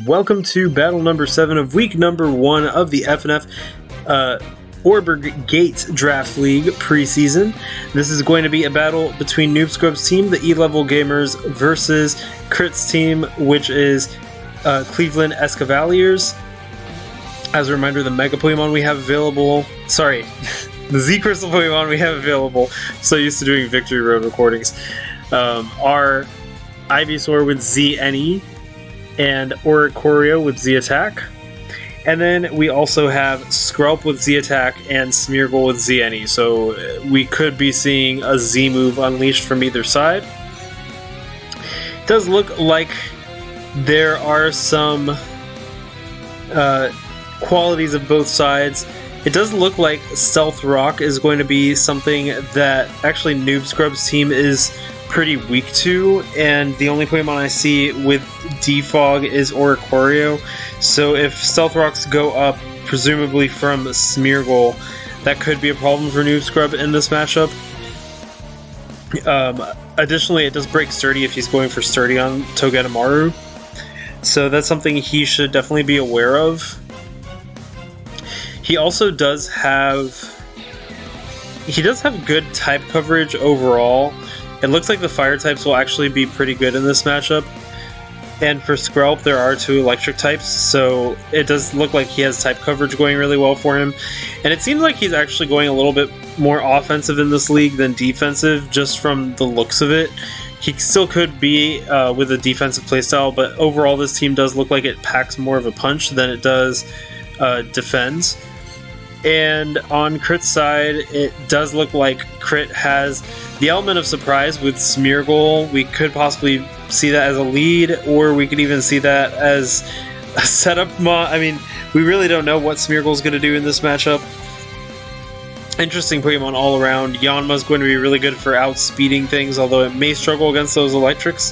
Welcome to battle number 7 of week number 1 of the FnF Oreburgh Gates Draft League preseason. This is going to be a battle between Noob Scrub's team, the E-Level Gamers, versus Crit's team, which is Cleveland Escavaliers. As a reminder, the Mega Pokemon we have available... Sorry, the Z-Crystal Pokemon we have available, so used to doing Victory Road recordings, are Ivysaur with Z-NE, and Oreburgh with Z-Attack. And then we also have Skrelp with Z-Attack and Smeargle with Z-NE, so we could be seeing a Z-move unleashed from either side. It does look like there are some qualities of both sides. It does look like Stealth Rock is going to be something that actually Noob Scrub's team is pretty weak to, and the only Pokemon I see with Defog is Oreburgh. So if Stealth Rocks go up, presumably from Smeargle, that could be a problem for Noob Scrub in this matchup. Additionally, it does break Sturdy if he's going for Sturdy on Togedemaru, so that's something he should definitely be aware of. He also does have good type coverage overall. It looks like the fire types will actually be pretty good in this matchup. And for Skrelp, there are 2 electric types, so it does look like he has type coverage going really well for him. And it seems like he's actually going a little bit more offensive in this league than defensive, just from the looks of it. He still could be with a defensive playstyle, but overall this team does look like it packs more of a punch than it does defends. And on Crit's side, it does look like Crit has the element of surprise with Smeargle. We could possibly see that as a lead, or we could even see that as a setup I mean, we really don't know what Smeargle's going to do in this matchup. Interesting Pokemon all around. Yanma's going to be really good for outspeeding things, although it may struggle against those electrics.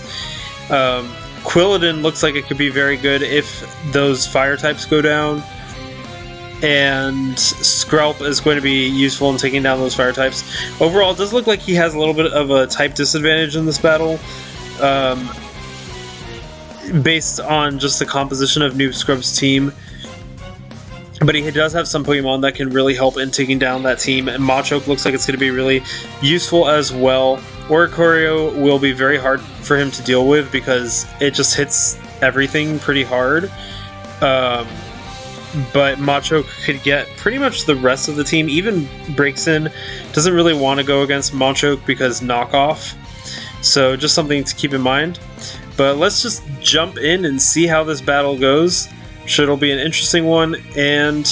Quilladin looks like it could be very good if those fire types go down. And Skrelp is going to be useful in taking down those fire types. Overall, it does look like he has a little bit of a type disadvantage in this battle, based on just the composition of Noob Scrub's team. But he does have some Pokemon that can really help in taking down that team, and Machoke looks like it's going to be really useful as well. Oreburgh will be very hard for him to deal with because it just hits everything pretty hard. But Machoke could get pretty much the rest of the team. Even Breaksin doesn't really want to go against Machoke because knockoff. So just something to keep in mind. But let's just jump in and see how this battle goes. Sure, it'll be an interesting one, and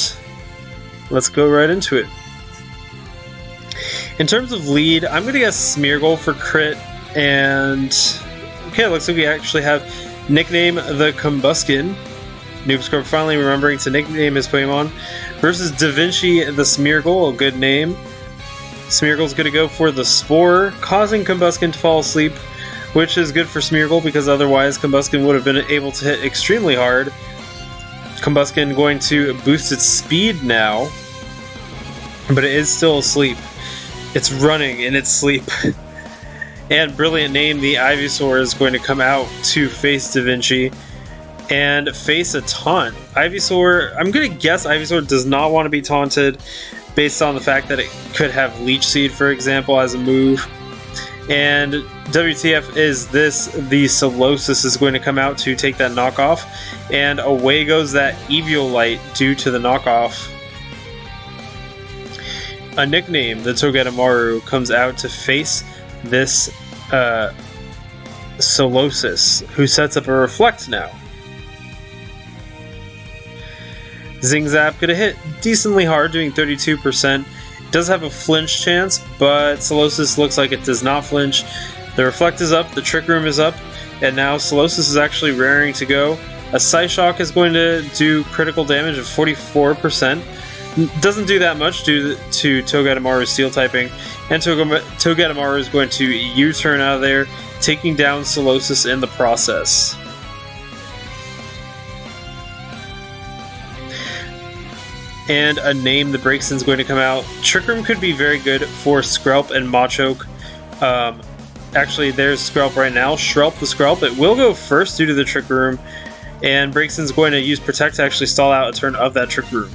let's go right into it. In terms of lead, I'm going to guess Smeargle for Crit, and okay, it looks like we actually have nickname the Combuskin. Noob Scrub finally remembering to nickname his Pokemon. Versus Da Vinci the Smeargle, a good name. Smeargle's going to go for the Spore, causing Combuskin to fall asleep, which is good for Smeargle because otherwise Combuskin would have been able to hit extremely hard. Combuskin going to boost its speed now, but it is still asleep. It's running in its sleep. And brilliant name, the Ivysaur is going to come out to face Da Vinci and face a taunt. Ivysaur, I'm going to guess Ivysaur does not want to be taunted based on the fact that it could have Leech Seed, for example, as a move. And WTF is this, the Solosis is going to come out to take that knockoff, and away goes that Eviolite due to the knockoff. A nickname, the Togedemaru, comes out to face this Solosis, who sets up a Reflect now. Zing Zap gonna hit decently hard, doing 32%. Does have a flinch chance, but Solosis looks like it does not flinch. The Reflect is up, the Trick Room is up, and now Solosis is actually raring to go. A Psyshock is going to do critical damage of 44%. Doesn't do that much due to Togedemaru's Steel typing, and Togedemaru is going to U-turn out of there, taking down Solosis in the process. And a name, the Breaksin's going to come out. Trick Room could be very good for Skrelp and Machoke. Actually, there's Skrelp right now. Shrelp the Skrelp. It will go first due to the Trick Room. And Breakson's going to use Protect to actually stall out a turn of that Trick Room.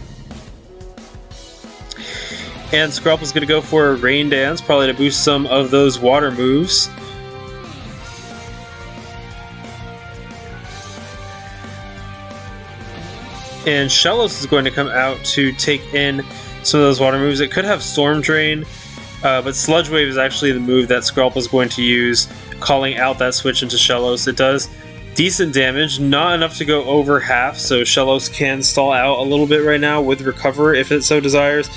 And Skrelp is going to go for a Rain Dance, probably to boost some of those water moves. And Shellos is going to come out to take in some of those water moves. It could have Storm Drain, but Sludge Wave is actually the move that Skrelp is going to use, calling out that switch into Shellos. It does decent damage, not enough to go over half, so Shellos can stall out a little bit right now with Recover if it so desires.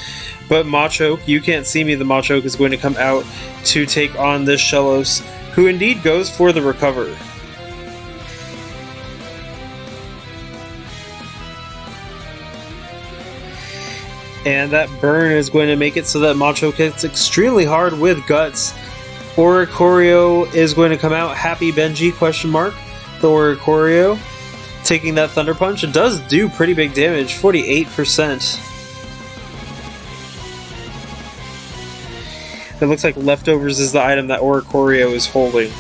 But Machoke, you can't see me, the Machoke is going to come out to take on this Shellos, who indeed goes for the Recover. And that burn is going to make it so that Machoke hits extremely hard with Guts. Oricorio is going to come out. Happy Benji, question mark. The Oricorio taking that Thunder Punch. It does do pretty big damage, 48%. It looks like Leftovers is the item that Oricorio is holding.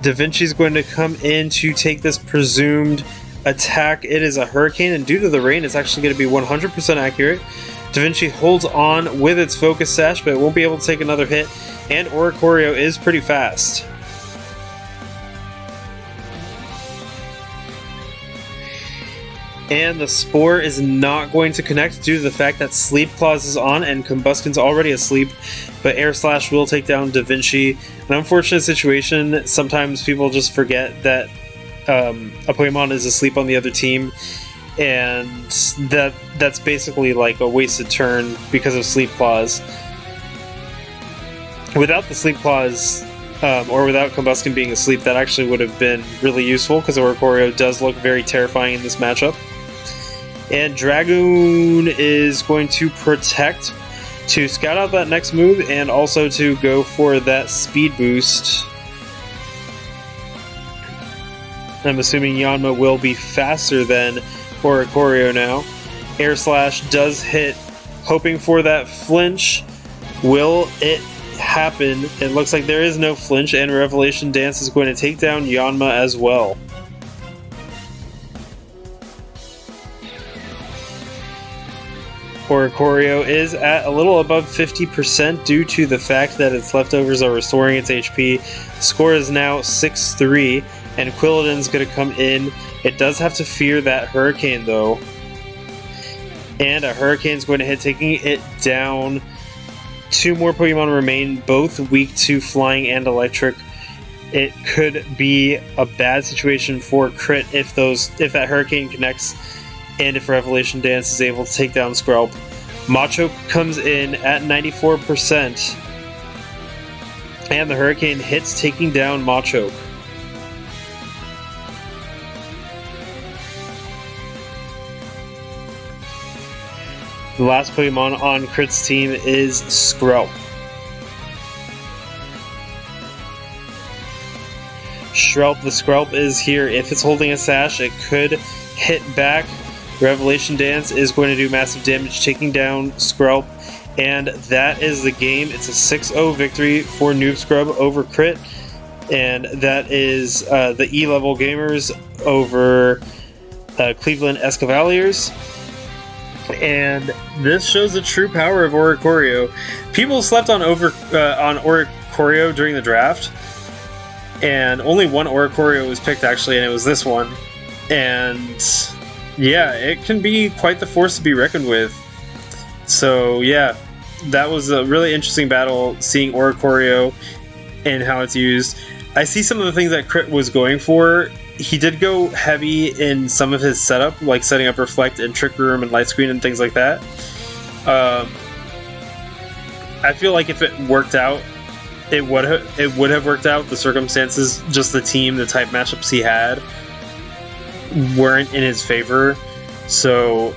Da Vinci's going to come in to take this presumed attack. It is a Hurricane, and due to the rain, it's actually going to be 100% accurate. Da Vinci holds on with its Focus Sash, but it won't be able to take another hit, and Oricorio is pretty fast. And the Spore is not going to connect due to the fact that Sleep Clause is on and Combustion's already asleep, but Air Slash will take down Da Vinci. An unfortunate situation, sometimes people just forget that a Pokemon is asleep on the other team, and that's basically like a wasted turn because of Sleep Clause. Without the Sleep Clause, or without Combustion being asleep, that actually would have been really useful, because Oricorio does look very terrifying in this matchup. And Dragoon is going to Protect to scout out that next move, and also to go for that speed boost. I'm assuming Yanma will be faster than Oricorio now. Air Slash does hit, hoping for that flinch. Will it happen? It looks like there is no flinch, and Revelation Dance is going to take down Yanma as well. Oricorio is at a little above 50% due to the fact that its Leftovers are restoring its HP. Score is now 6-3, and Quilladin's going to come in. It does have to fear that Hurricane though, and a Hurricane's going to hit, taking it down. Two more Pokemon remain, both weak to Flying and Electric. It could be a bad situation for Crit if that Hurricane connects, and if Revelation Dance is able to take down Skrelp. Machoke comes in at 94%, and the Hurricane hits, taking down Machoke. The last Pokemon on Crit's team is Skrelp. The Skrelp is here. If it's holding a Sash, it could hit back. Revelation Dance is going to do massive damage, taking down Skrelp, and that is the game. It's a 6-0 victory for Noob Scrub over Crit, and that is the E-level gamers over Cleveland Escavaliers. And this shows the true power of Oricorio. People slept on Oricorio during the draft, and only one Oricorio was picked actually, and it was this one. And yeah, it can be quite the force to be reckoned with. So yeah, that was a really interesting battle, seeing Oricorio and how it's used. I see some of the things that Crit was going for. He did go heavy in some of his setup, like setting up Reflect and Trick Room and Light Screen and things like that. I feel like if it worked out, it would have worked out. The circumstances, just the team, the type matchups he had, weren't in his favor. So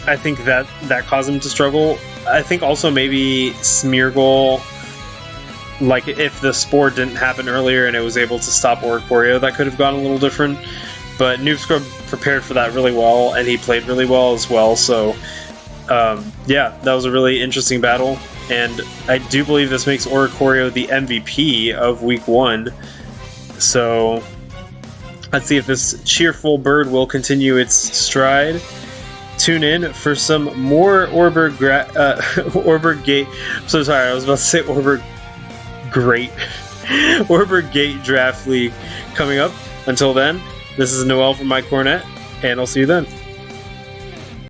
I think that caused him to struggle. I think also maybe Smeargle, like if the Spore didn't happen earlier and it was able to stop Oricorio, that could have gone a little different. But Noob Scrub prepared for that really well, and he played really well as well. So yeah, that was a really interesting battle, and I do believe this makes Oricorio the MVP of Week 1. So let's see if this cheerful bird will continue its stride. Tune in for some more Oreburgh Gate. I'm so sorry, I was about to say Oreburgh Gate Draft League coming up. Until then, this is Noel from My Cornet, and I'll see you then.